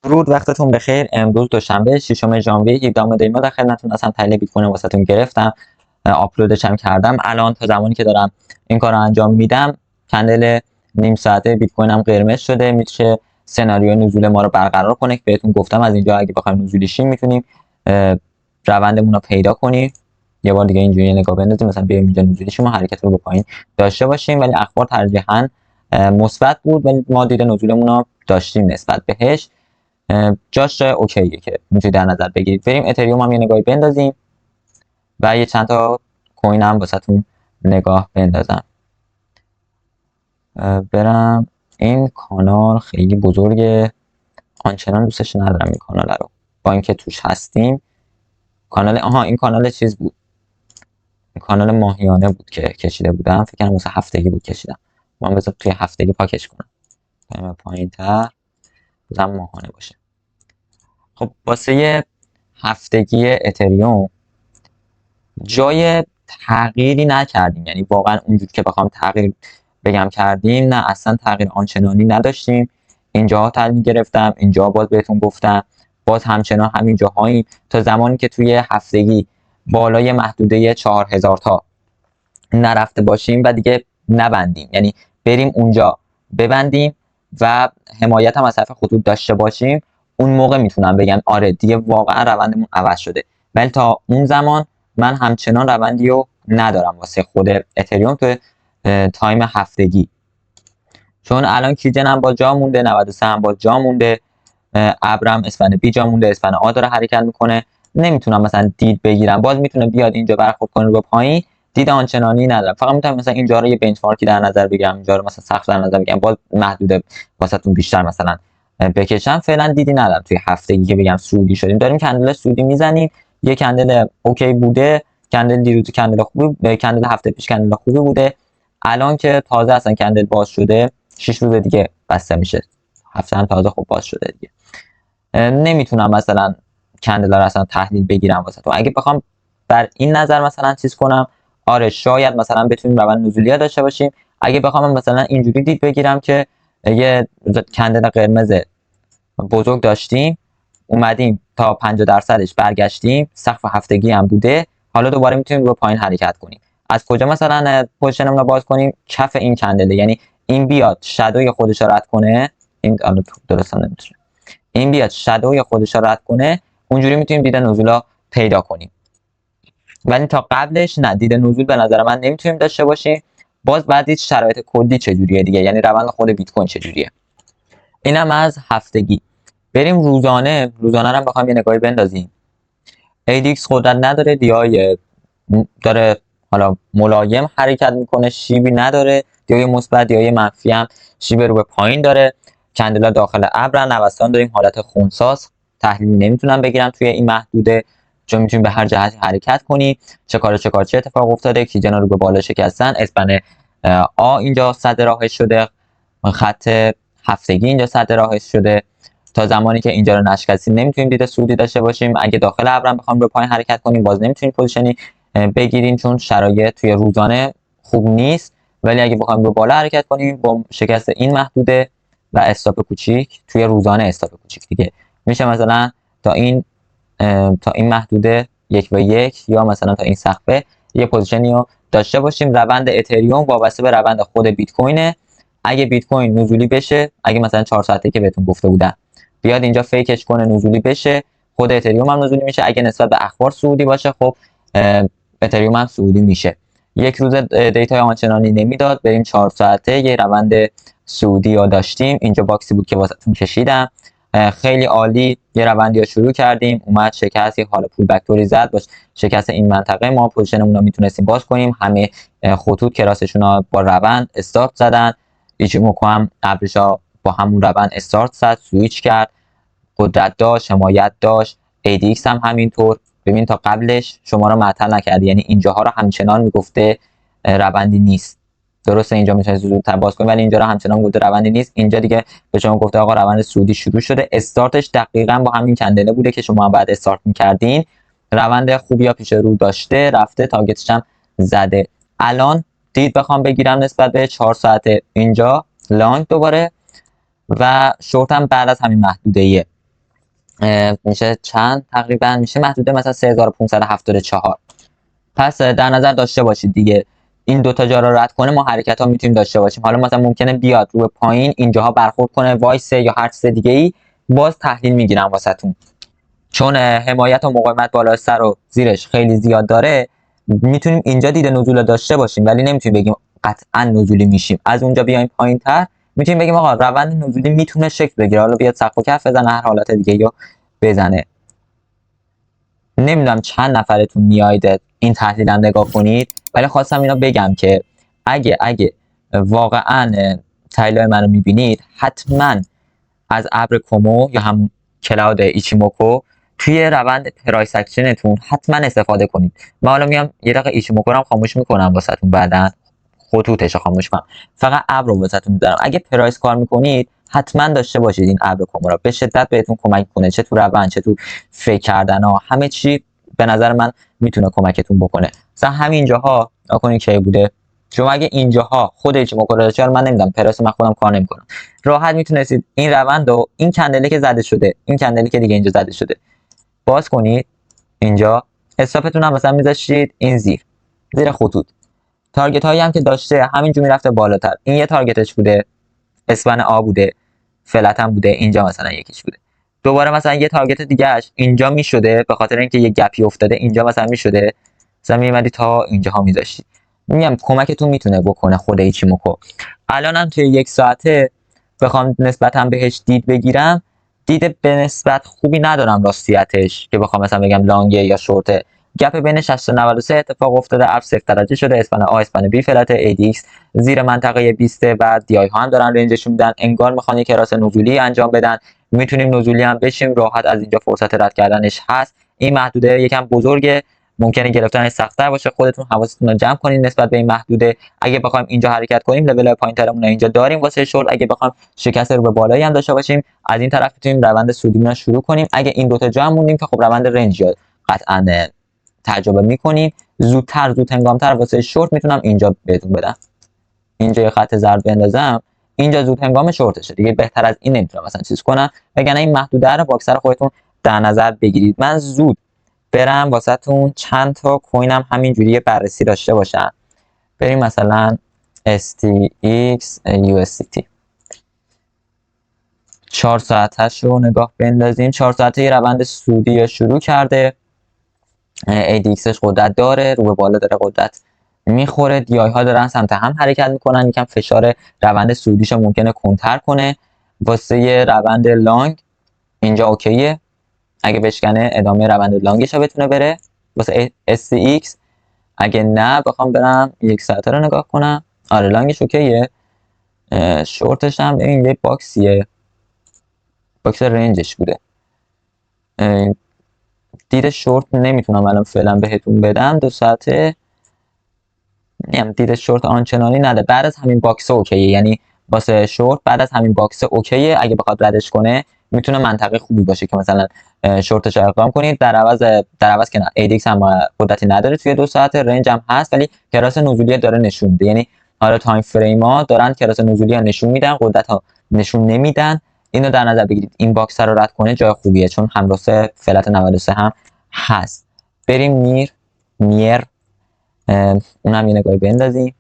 درود، وقتتون بخیر. امروز دوشنبه 6 ژانویه 17 دی ما در خدمتتون هستم. تحلیل بیت کوین واسهتون گرفتم، آپلودش هم کردم. الان تا زمانی که دارم این کارو انجام میدم کندل نیم ساعته بیت کوین هم قرمز شده، میشه سناریو نزول ما رو برقرار کنه که بهتون گفتم از اینجا اگه بخوایم نزولی شیم میتونیم روندمون رو پیدا کنیم. یه بار دیگه اینجوری نگاه بندازیم، مثلا بیایم اینجا نزولی شیم و حرکت رو به پایین داشته باشیم، ولی اخبار ترجیحاً مثبت بود ولی ما دید نزولمون رو داشتیم نسبت بهش. جاش جای اوکیه که میتونید در نظر بگیرید. بریم اتریوم هم یه نگاهی بندازیم و یه چند تا کوین هم واسهتون نگاه بندازم. برم این کانال خیلی بزرگه، آنچنان دوستش ندارم این کانال رو، با اینکه توش هستیم. کانال این کانال چیز بود، این کانال ماهیانه بود که کشیده بودم، فکر کنم واسه هفتگی بود کشیدم. من بذار توی هفتگی پاکش کنم، پایین تر بزن ماهانه باشه. خب واسه هفتگی اتریوم جای تغییری نکردیم، یعنی واقعا اونجوری که بخوام تغییر بگم کردیم، نه اصلا تغییر آنچنانی نداشتیم. اینجا تحلیل گرفتم، اینجا باز بهتون گفتم، باز همچنان همین جاهاییم تا زمانی که توی هفتگی بالای محدوده 4000 تا نرفته باشیم و دیگه نبندیم، یعنی بریم اونجا ببندیم و حمایت هم از طرف خطوط داشته باشیم. اون موقع میتونم بگم آره دیگه واقعا روندمون عوض شده، ولی تا اون زمان من همچنان روندی رو ندارم واسه خود اتریوم تو تایم هفتگی، چون الان کیجن هم با جا مونده، 93 هم با جا مونده، ابرم اسفن بی جا مونده، اسفن آ داره حرکت میکنه. نمیتونم مثلا دید بگیرم، باز میتونه بیاد اینجا برخورد کنه رو پایین، دید آنچنانی ندارم. فقط میتونم مثلا اینجا رو یه بنچمارکی در نظر بگیرم، اینجا رو مثلا سقف در نظر بگیرم، باز محدوده واسهتون بیشتر مثلا بکشم. فعلا دیدی ندارم توی هفتگی که بگم سعودی شدیم. داریم کندل سعودی میزنیم، یه کندل اوکی بوده، کندل دیروز کندل خوبی، کندل هفته پیش کندل خوبی بوده. الان که تازه اصلا کندل باز شده، 6 روز دیگه بسته میشه، هفته هم تازه خوب باز شده دیگه. نمیتونم مثلا کندل رو اصلا تحلیل بگیرم واسه تو. اگه بخوام بر این نظر مثلا چیز کنم، آره شاید مثلا بتونیم روند نزولی داشته باشیم. اگه بخوام مثلا اینجوری دید بگیرم که یه کندل قرمز بزرگ داشتیم، اومدیم تا 50%ش برگشتیم، سقف هفتگی هم بوده، حالا دوباره میتونیم رو پایین حرکت کنیم. از کجا مثلا پوزیشنمون رو باز کنیم؟ کف این کندله، یعنی این بیاد شادوی خودش رو رد کنه، این درست نمیتونه، این بیاد شادوی خودش رو رد کنه، اونجوری میتونیم دید نزول پیدا کنیم. ولی تا قبلش نه، دید نزول به نظر من نمیتونیم داشته باشیم. باز بعد دید شرایط کلی چجوریه دیگه، یعنی روند خود بیت کوین چجوریه. اینم از هفتگی. بریم روزانه. روزانه رو بخوام یه نگاهی بندازیم، ADX قدرت نداره، دیای داره حالا ملایم حرکت میکنه، شیبی نداره، دیای مثبت دیای منفی هم شیب رو به پایین داره، کندلا داخل ابرن، نوسان داریم، حالت خنثاست، تحلیل نمیتونم بگیرم توی این محدوده چون میتونیم به هر جهتی حرکت کنی. چه اتفاق افتاده؟ کیجنا رو به بالا شکستن، اسپن آ اینجا صد راهش شده، خط هفتگی اینجا صد راهش شده. تا زمانی که اینجا رو نشکستیم نمیتونیم دید سعودی داشته باشیم. اگه داخل ابرم بخوام به پایین حرکت کنیم باز نمیتونیم پوزیشنی بگیریم چون شرایط توی روزانه خوب نیست. ولی اگه بخوایم به بالا حرکت کنیم با شکست این محدوده و استاپ کوچیک توی روزانه، استاپ کوچیک دیگه میشه مثلا تا این محدوده 1 یا مثلا تا این سقفه یه پوزیشنی رو داشته باشیم. روند اتریوم وابسته به روند خود بیت کوینه. اگه بیت کوین نزولی بشه، اگه مثلا 4 ساعته که بهتون گفته بودم بیاد اینجا فیکش کنه نزولی بشه، خود اتریوم هم نزولی میشه. اگه نسبت به اخبار صعودی باشه، خب اتریوم هم صعودی میشه. یک روز دیتا آنچنانی نمیداد، بریم 4 ساعته یه روند صعودی رو داشتیم. اینجا باکسی بود که واسهتون کشیدم، خیلی عالی. یه روندی رو شروع کردیم، اومد شکست، یه حال پول بکتوری زد، باش شکست این منطقه ما پوزیشنمون رو میتونستیم باز کنیم. همه خطوط کراسشون با روند استارت زدن، ایچیموکو هم ابرشا با همون روند استارت زد، سویچ کرد، قدرت داشت، حمایت داشت. ADX هم همینطور. ببین تا قبلش شما رو معطل نکرد، یعنی اینجاها رو همچنان میگفته روندی نیست. درسته اینجا میتونید زودتر باز کنید ولی اینجا رو همچنان گفته روندی نیست. اینجا دیگه به شما گفته آقا روند سعودی شروع شده. استارتش دقیقاً با همین کندله بوده که شما بعد استارت میکردین. روند خوبی پیش رو داشته، رفته تارگتش هم زده. الان دید بخوام بگیرم نسبت به 4 ساعته اینجا لانگ دوباره و شورت هم بعد از همین محدوده ایه. میشه چند تقریبا؟ میشه محدوده مثلا 3574. پس در نظر داشته باشید دیگه این دوتا جا رو رد کنه ما حرکت ها میتونیم داشته باشیم. حالا مثلا ممکنه بیاد رو پایین اینجاها برخورد کنه وایسه یا هر چیز دیگه ای، باز تحلیل میگیرم واسهتون. چون حمایت و مقاومت بالای سر و زیرش خیلی زیاد داره، میتونیم اینجا دید نزول داشته باشیم ولی نمیتونیم بگیم قطعا نزولی میشیم. از اونجا بیایم پایین تر میتونیم بگیم آقا روند نزولی میتونه شکل بگیره، حالا بیاد سقف و کف بزنه، هر حالت دیگه یا بزنه. نمیدونم چند نفرتون میایید این تحلیل هم نگاه کنید، ولی خواستم اینا بگم که اگه واقعا تحلیل منو میبینید حتما از ابر کومو یا همون کلاود ایچیموکو توی روند پرایس اکشنتون حتما استفاده کنید. من حالا میام یه دقیقه ایچیموکو رو هم خاموش میکنم واسهتون، بعدن خطوطش رو خاموش کنم، فقط ابر رو واسهتون میذارم. اگه پرایس کار میکنید حتما داشته باشید این ابر کومو رو، به شدت بهتون کمک کنه، چه تو روند چه تو فکر کردن ها، همه چی به نظر من میتونه کمکتون بکنه. مثلا همین جاها نکنین کی بوده، شما اگه اینجاها خود ایچیموکو رو داشتید، من نمیدونم پرایس من خودم کار نمیکنم، راحت میتونستید این روند رو، این کندلی که زده شده، این کندلی که دیگه اینجا زده شده، باز کنید اینجا، استاپتون هم مثلا میذاشتید این زیر خطوط. تارگت هایی هم که داشته همینجوری میرفته بالاتر. این یه تارگتش بوده، اسپن آ بوده، فلت هم بوده، اینجا مثلا یکیش بوده. دوباره مثلا یه تارگت دیگهش اینجا میشده، به خاطر اینکه یه گپی افتاده اینجا مثلا میشده، مثلا میمدی تا اینجاها میذاشتی. میگم کمکتون میتونه بکنه خود ایچیموکو. الانم توی یک ساعته بخوام نسبتا بهش دید بگیرم، دید به نسبت خوبی ندارم راستیتش که بخوام مثلا بگم لانگه یا شورته. گپ بین 60 تا 93 اتفاق افتاده، اف 0 درجه شده، اسپن آ اسپن بی فلت، ADX زیر منطقه 20 و دی آی ها هم دارن رنجشون میدن، انگار میخوان یک راس نزولی انجام بدن. میتونیم نزولی هم بشیم راحت، از اینجا فرصت رد کردنش هست. این محدوده یکم بزرگه، ممکنه گرفتنش سخت‌تر باشه، خودتون حواستون رو جمع کنین نسبت به این محدوده. اگه بخوایم اینجا حرکت کنیم لول پایین‌ترمون رو اینجا داریم واسه شورت، اگه بخوایم شکست رو به بالایی هم داشته باشیم از این طرف میتونیم روند سودیمون رو شروع کنیم. اگه این دو تا جا هم موندیم که خب روند رنج قطعا تجربه میکنیم. زود هنگام‌تر واسه شورت میتونم اینجا بهتون بدم، اینجا یه خط زرد بندازم، اینجا زود هنگام شورتشه دیگه، بهتر از این نمیتونم مثلا چیز کنم. وگرنه این محدوده رو باکسر خودتون در نظر بگیرید. من زود برم واسهتون چند تا کوینم همینجوری بررسی داشته باشم. بریم مثلا STX USDT 4 ساعتش رو نگاه بندازیم. 4 ساعته یه روند سودی شروع کرده، ADXش قدرت داره، رو به بالا داره قدرت میخوره، دی آی ها دارن سمت هم حرکت میکنن، یکم فشار روند سودیش ممکنه کنتر کنه. واسه یه روند لانگ اینجا اوکیه، اگه بشکنه ادامه روند لانگش رو بتونه بره واسه STX. اگه نه بخوام برم یک ساعته رو نگاه کنم، آره لانگش اوکیه. شورتش هم این یه باکسیه، باکس رنجش بوده. دید شورت نمیتونم الان فعلا بهتون بدم، 2 ساعته نیم دید شورت آنچنانی نده. بعد از همین باکس اوکیه، یعنی واسه شورت بعد از همین باکس اوکیه. اگه بخواد ردش کنه میتونه منطقه خوبی باشه که مثلا شورتش رو اقدام کنید. در عوض که نه، ADX هم قدرتی نداره توی 2 ساعت، رنج هم هست ولی کراس نزولی داره نشون میده. یعنی حالا تایم فریم ها دارن کراس نزولی ها نشون میدن، قدرت ها نشون نمیدن. اینو در نظر بگیرید. این باکس رو رد کنه جای خوبیه چون همراسه فلت 93 هم هست. بریم نیر اونم یه نگاهی بندازیم.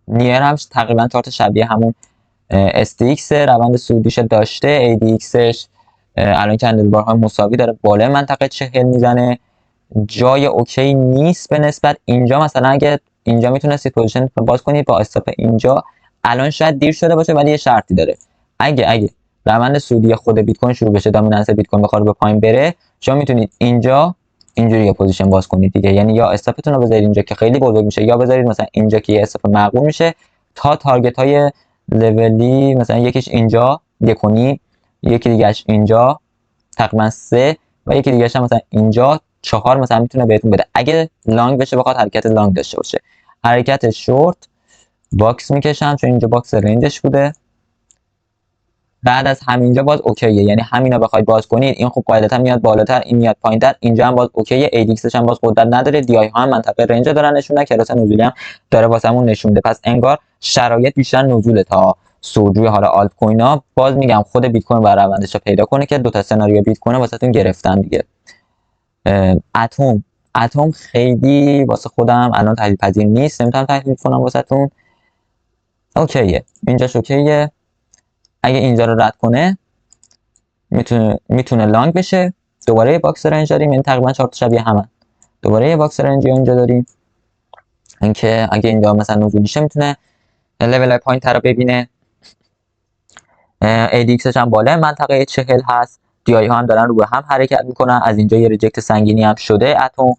نیر هم تقریبا چارت شبیه همون STX روند سودیش داشته. ADXش الان کندل بارهای مساوی داره، بالای منطقه 40 میزنه، جای اوکی نیست به نسبت اینجا. مثلا اگه اینجا میتونستید پوزیشن باز کنید با استاپ اینجا، الان شاید دیر شده باشه ولی یه شرطی داره، اگه روند سودی خود بیت کوین شروع بشه، دامیننس بیت کوین بخواد به پایین بره، شما میتونید اینجا اینجوری یه پوزیشن باز کنید دیگه. یعنی یا استاپتون رو بذارید اینجا که خیلی بزرگ میشه، یا بذارید مثلا اینجا که یه استاپ معقول میشه تا تارگت های لولی، مثلا یکیش اینجا 1.5، یکی دیگهش اینجا تقریبا 3 و یکی دیگهش هم مثلا اینجا 4 مثلا میتونه بهتون بده. اگه لانگ بشه بخواد حرکت لانگ داشته باشه. حرکت شورت باکس میکشم چون اینجا باکس رنجش بوده. بعد از همینجا باز اوکیه، یعنی همینا بخواید باز کنید این خوب قاعدتا میاد بالاتر، این میاد پایینتر، اینجا هم باز اوکیه. ADXش هم باز قدرت نداره، دی آی ها هم منطقه رنج دارن نشون میدن، کراس نزولی هم داره واسمون نشون میده. پس انگار شرایط بیشتر نزوله تا سودجوی حالا آلت کوین ها، باز میگم خود بیت کوین باید روندش رو پیدا کنه که 2 تا سناریو بیت کوین واسهتون گرفتم دیگه. اتم خیلی واسه خودم الان تحلیل پذیر نیست، نمیتونم تحلیل کنم واسهتون. اوکیه، اینجاش اوکیه. اگه اینجا رو رد کنه میتونه لانگ بشه. دوباره یه باکس رنج داریم، این تقریبا 4 تا شبیه همن. دوباره یه باکس رنج اینجا داریم، اینکه اگه اینجا مثلا نزولیشه میتونه لول پایین تر رو ببینه. ADXش هم بالای منطقه 40 هست. DI ها هم دارن رو به هم حرکت میکنن. از اینجا یه ریجکت سنگینی هم شده اتم.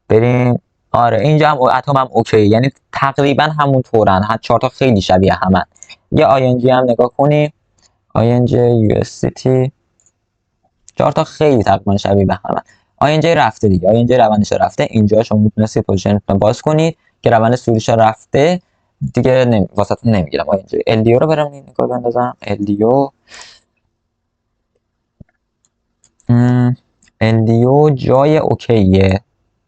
بریم آره اینجا هم اتم هم اوکی، یعنی تقریبا همون طورن، هر 4 تا خیلی شبیه همن. یه ING هم نگاه کنیم، ING USDT 4 تا خیلی تقریبا شبیه به همن. ING رفته دیگه، ING روندش رفته. اینجا شما میتونید پوزیشن باز کنید که روند سودش رفته دیگه، واسهتون نمیگیرم. ING LDO رو برام نگاه بندازم. LDO جای اوکیه،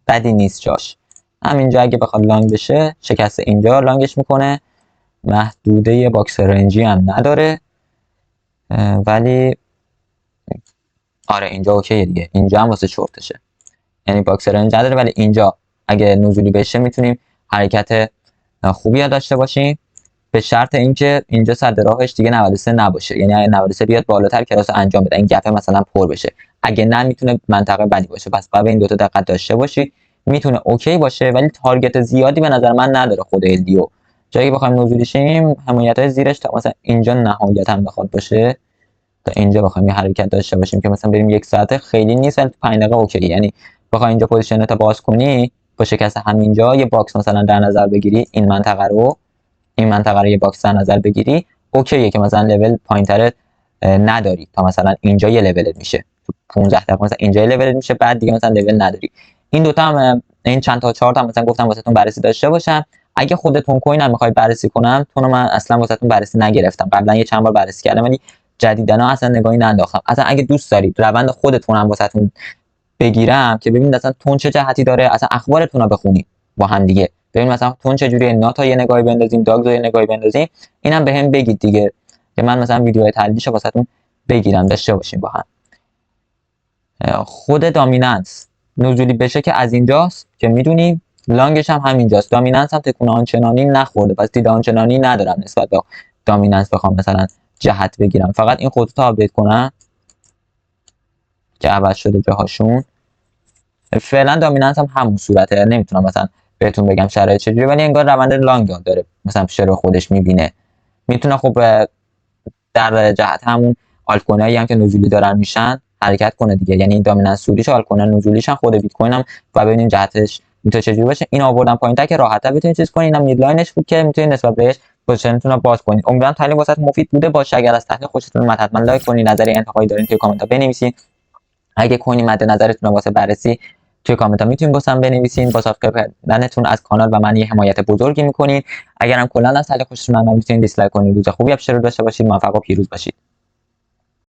بدی نیست جاش. همینجا اگه بخواد لانگ بشه شکست اینجا لانگش میکنه. محدوده باکس رنجی هم نداره، ولی آره اینجا اوکیه دیگه. اینجا هم واسه شورتشه، یعنی باکس رنج نداره، ولی اینجا اگه نزولی بشه میتونیم حرکت خوبی داشته باشیم، به شرط اینکه اینجا صد راهش دیگه 93 نباشه. یعنی اگه 93 بیاد بالاتر کلاس انجام بده، این گپه مثلا پر بشه. اگه نه میتونه منطقه بدی باشه. پس باید این 2 تا دقت داشته باشی. میتونه اوکی باشه ولی تارگت زیادی به نظر من نداره خود LDO. جایی که بخوایم نزولی شیم حمایت‌های زیرش تا مثلا اینجا نهایت هم بخواد باشه، تا اینجا بخوایم یه حرکت داشته باشیم که مثلا بریم 1 ساعت خیلی نیست، ولی 5 دقیقه اوکی. یعنی بخوای اینجا پوزیشنت باز کنی با شکست همینجا یه باکس مثلا در نظر بگیری، این منطقه رو یه باکس در نظر بگیری، اوکیه که مثلا لول پایینتر نداری تا مثلا اینجا یه لولت میشه، 15 دقیقه مثلا اینجا یه لولت میشه، بعد دیگه مثلا لول نداری. این دوتا هم این چند تا چارت هم مثلا گفتم واسهتون بررسی داشته باشم. اگه خودتون کوین هم میخواید بررسی کنم، تون من اصلا واسهتون بررسی نگرفتم، قبلا یه چند بار بررسی کردم ولی جدیدنا اصلا نگاهی ننداختم. اصلا اگه دوست دارید روند خودتون هم واسهتون بگیرم که ببینید اصلا تون چه جهتی داره، اصلا اخبارتون رو بخونید با هم دیگه، ببین مثلا تون چه جوریه، ناتا یه نگاهی بندازیم، داگز یه نگاهی بندازیم، اینم بهم بگید دیگه که من مثلا ویدیو تحلیلشو واسهتون بگیرم داشته باشیم با هم. خود دامیننس نزولی بشه که از اینجاست که میدونیم، لانگش هم همینجاست. دامیننس هم تکون آنچنانی نخورده، پس دید آنچنانی ندارم نسبت به دامیننس بخوام مثلا جهت بگیرم. فقط این خطوط آپدیت کنم که عوض شده جاهاشون. فعلا دامیننس هم همون صورته، نمیتونم مثلا بهتون بگم شرایط چجوریه، ولی انگار روند لانگ داره مثلا پیش رو خودش میبینه. میتونه خب در جهت همون آلت کوینایی هم که نزولی دارن میشن حرکت کنه دیگه، یعنی این دامیننس سودیش آلت کوین نزولیشن خود بیت کوین هم و ببینیم جهتش میتونه چجوری باشه. این آوردن پایین‌تر که راحت‌تر بتونید چیز کنین. اینم میدلاینش بود که میتونید نسبت بهش پوزیشنتون رو باز کنید. امیدوارم تحلیل واسط مفید بوده باشه. اگر از تحلیل خوشتون اومد حتما لایک کنید، نظری انتقادی دارین توی کامنت‌ها بنویسید. اگه کوینی مد نظرتون واسه بررسی توی کامنت ها میتونید واسم بنویسین. با سابسکرایب کردنتون از کانال و من یه حمایت بزرگی میکنید. اگرم کلا از تحلیل خوشتون اومد میتونید دیسلایک کنید. روز خوبی ابشر داشته باشید. موفق و پیروز باشید.